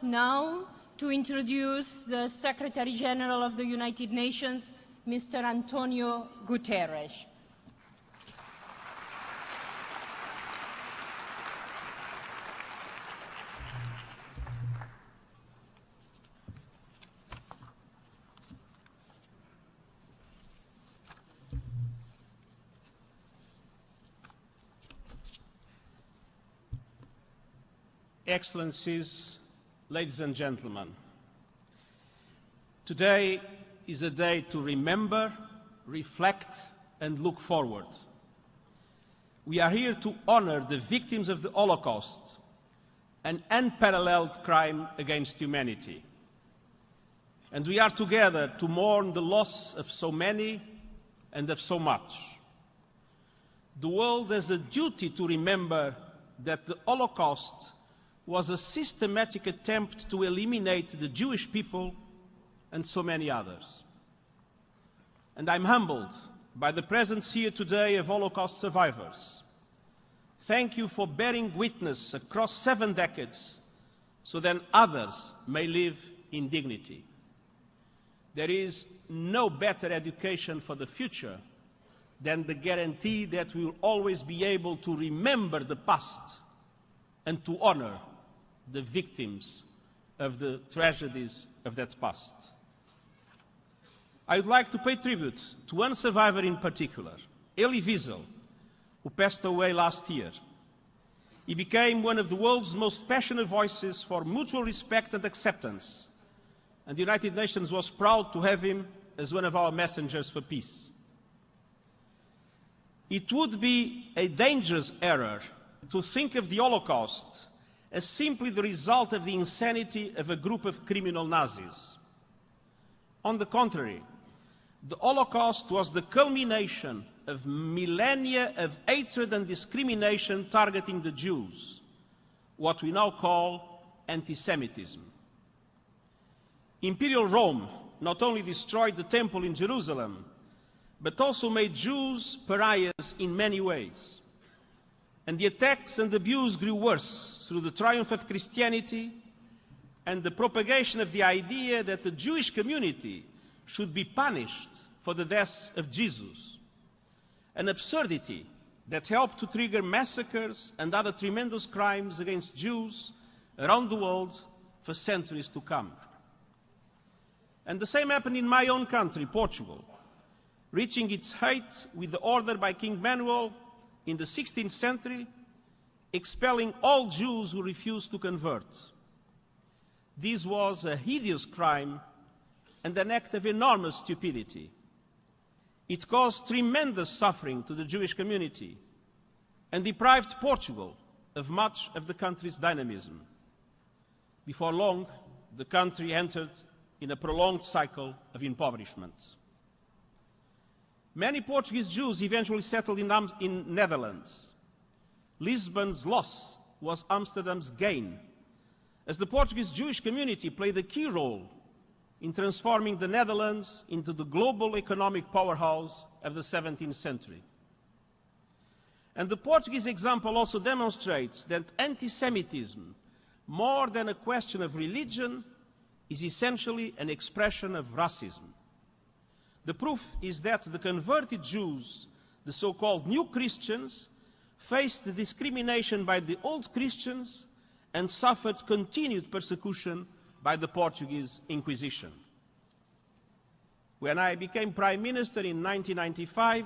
now to introduce the Secretary General of the United Nations, Mr. António Guterres. Excellencies, ladies and gentlemen, today is a day to remember, reflect and look forward. We are here to honor the victims of the Holocaust, an unparalleled crime against humanity. And we are together to mourn the loss of so many and of so much. The world has a duty to remember that the Holocaust was a systematic attempt to eliminate the Jewish people and so many others. And I'm humbled by the presence here today of Holocaust survivors. Thank you for bearing witness across 7 decades so that others may live in dignity. There is no better education for the future than the guarantee that we will always be able to remember the past and to honor the victims of the tragedies of that past. I would like to pay tribute to one survivor in particular, Elie Wiesel, who passed away last year. He became one of the world's most passionate voices for mutual respect and acceptance, and the United Nations was proud to have him as one of our messengers for peace. It would be a dangerous error to think of the Holocaust as simply the result of the insanity of a group of criminal Nazis. On the contrary, the Holocaust was the culmination of millennia of hatred and discrimination targeting the Jews, what we now call anti-Semitism. Imperial Rome not only destroyed the temple in Jerusalem, but also made Jews pariahs in many ways. And the attacks and abuse grew worse through the triumph of Christianity and the propagation of the idea that the Jewish community should be punished for the death of Jesus. An absurdity that helped to trigger massacres and other tremendous crimes against Jews around the world for centuries to come. And the same happened in my own country, Portugal, reaching its height with the order by King Manuel in the 16th century, expelling all Jews who refused to convert. This was a hideous crime and an act of enormous stupidity. It caused tremendous suffering to the Jewish community and deprived Portugal of much of the country's dynamism. Before long, the country entered in a prolonged cycle of impoverishment. Many Portuguese Jews eventually settled in Netherlands. Lisbon's loss was Amsterdam's gain, as the Portuguese Jewish community played a key role in transforming the Netherlands into the global economic powerhouse of the 17th century. And the Portuguese example also demonstrates that anti-Semitism, more than a question of religion, is essentially an expression of racism. The proof is that the converted Jews, the so-called new Christians, faced the discrimination by the old Christians and suffered continued persecution by the Portuguese Inquisition. When I became Prime Minister in 1995,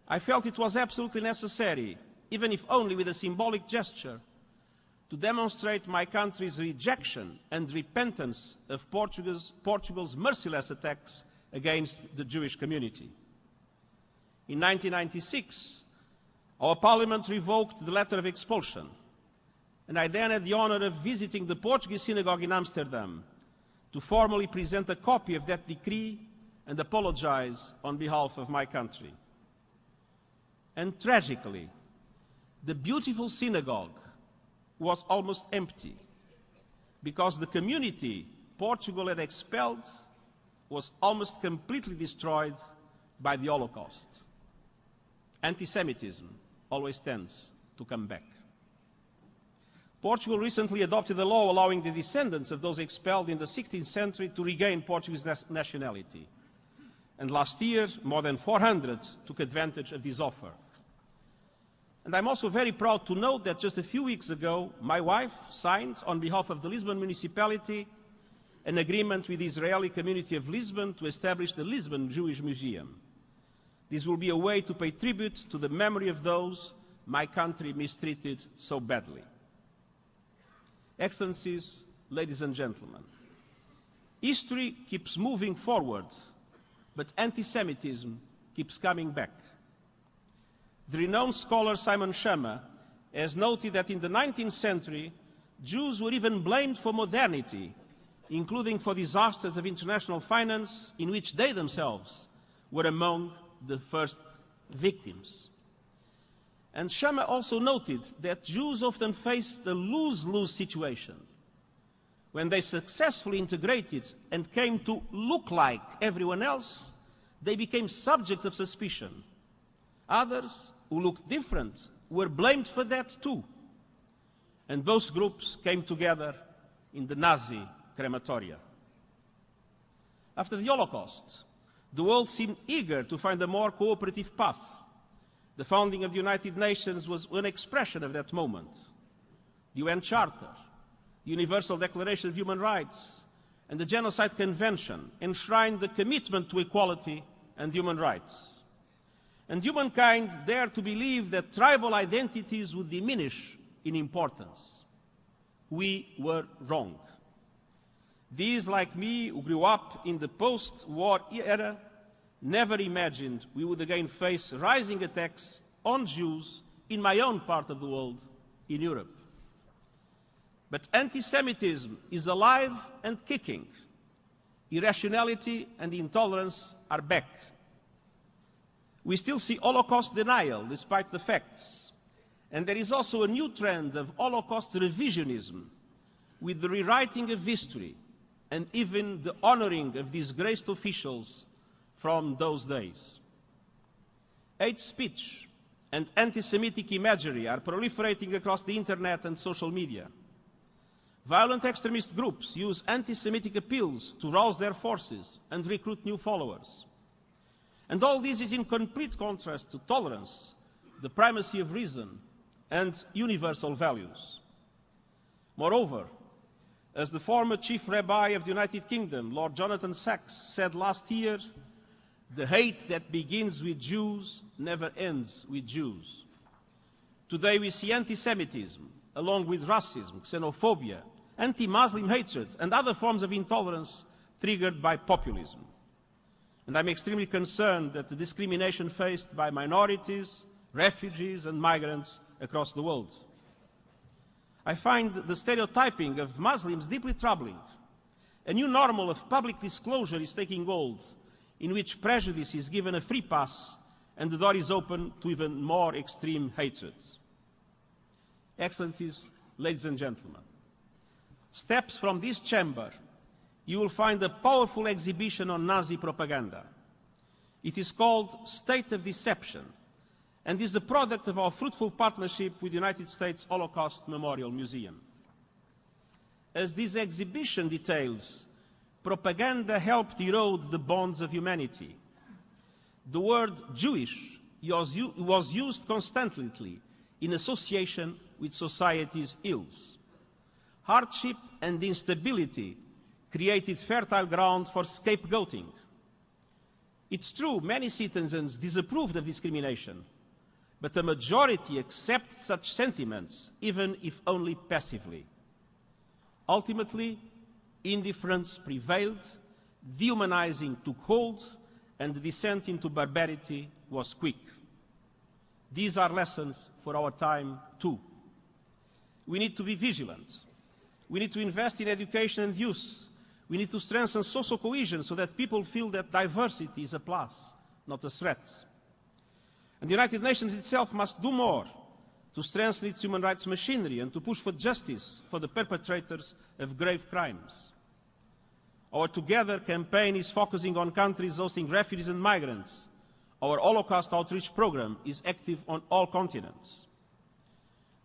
I felt it was absolutely necessary, even if only with a symbolic gesture, to demonstrate my country's rejection and repentance of Portugal's merciless attacks against the Jewish community. In 1996, our Parliament revoked the letter of expulsion, and I then had the honor of visiting the Portuguese synagogue in Amsterdam to formally present a copy of that decree and apologize on behalf of my country. And tragically, the beautiful synagogue was almost empty because the community Portugal had expelled was almost completely destroyed by the Holocaust. Anti-Semitism always tends to come back. Portugal recently adopted a law allowing the descendants of those expelled in the 16th century to regain Portuguese nationality. And last year, more than 400 took advantage of this offer. And I'm also very proud to note that just a few weeks ago, my wife signed, on behalf of the Lisbon municipality, an agreement with the Israeli community of Lisbon to establish the Lisbon Jewish Museum. This will be a way to pay tribute to the memory of those my country mistreated so badly. Excellencies, ladies and gentlemen, history keeps moving forward, but anti-Semitism keeps coming back. The renowned scholar Simon Schama has noted that in the 19th century, Jews were even blamed for modernity, including for disasters of international finance in which they themselves were among the first victims. And Schama also noted that Jews often faced a lose-lose situation. When they successfully integrated and came to look like everyone else, they became subjects of suspicion. Others, who looked different, were blamed for that too. And both groups came together in the Nazi crematoria. After the Holocaust, the world seemed eager to find a more cooperative path. The founding of the United Nations was an expression of that moment. The UN Charter, the Universal Declaration of Human Rights, and the Genocide Convention enshrined the commitment to equality and human rights. And humankind dared to believe that tribal identities would diminish in importance. We were wrong. These, like me, who grew up in the post-war era, never imagined we would again face rising attacks on Jews in my own part of the world, in Europe. But anti-Semitism is alive and kicking. Irrationality and intolerance are back. We still see Holocaust denial despite the facts. And there is also a new trend of Holocaust revisionism, with the rewriting of history and even the honoring of disgraced officials from those days. Hate speech and anti-Semitic imagery are proliferating across the internet and social media. Violent extremist groups use anti-Semitic appeals to rouse their forces and recruit new followers. And all this is in complete contrast to tolerance, the primacy of reason, and universal values. Moreover, as the former Chief Rabbi of the United Kingdom, Lord Jonathan Sacks, said last year, the hate that begins with Jews never ends with Jews. Today we see anti-Semitism, along with racism, xenophobia, anti-Muslim hatred, and other forms of intolerance triggered by populism. And I'm extremely concerned that the discrimination faced by minorities, refugees, and migrants across the world. I find the stereotyping of Muslims deeply troubling. A new normal of public disclosure is taking hold, in which prejudice is given a free pass and the door is open to even more extreme hatred. Excellencies, ladies and gentlemen, steps from this chamber, you will find a powerful exhibition on Nazi propaganda. It is called State of Deception, and is the product of our fruitful partnership with the United States Holocaust Memorial Museum. As this exhibition details, propaganda helped erode the bonds of humanity. The word Jewish was used constantly in association with society's ills. Hardship and instability created fertile ground for scapegoating. It's true, many citizens disapproved of discrimination, but the majority accept such sentiments, even if only passively. Ultimately, indifference prevailed, dehumanizing took hold, and the descent into barbarity was quick. These are lessons for our time too. We need to be vigilant. We need to invest in education and youth. We need to strengthen social cohesion so that people feel that diversity is a plus, not a threat. And the United Nations itself must do more to strengthen its human rights machinery and to push for justice for the perpetrators of grave crimes. Our Together campaign is focusing on countries hosting refugees and migrants. Our Holocaust outreach program is active on all continents.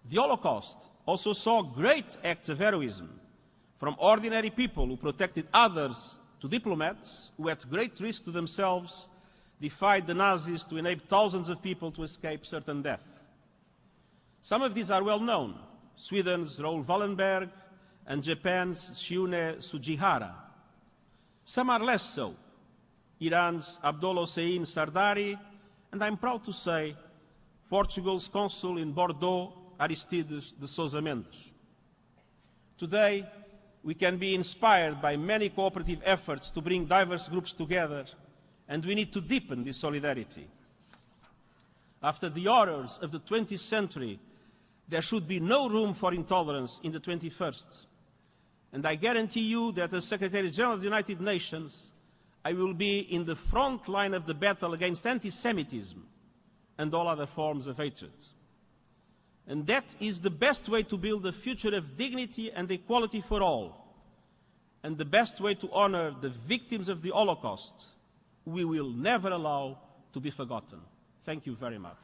The Holocaust also saw great acts of heroism, from ordinary people who protected others to diplomats who, at great risk to themselves, defied the Nazis to enable thousands of people to escape certain death. Some of these are well known: Sweden's Raoul Wallenberg and Japan's Shiune Sugihara. Some are less so: Iran's Abdollah Hossein Sardari, and I'm proud to say, Portugal's consul in Bordeaux, Aristides de Sousa Mendes. Today, we can be inspired by many cooperative efforts to bring diverse groups together, and we need to deepen this solidarity. After the horrors of the 20th century, there should be no room for intolerance in the 21st. And I guarantee you that as Secretary General of the United Nations, I will be in the front line of the battle against anti-Semitism and all other forms of hatred. And that is the best way to build a future of dignity and equality for all, and the best way to honor the victims of the Holocaust, we will never allow to be forgotten. Thank you very much.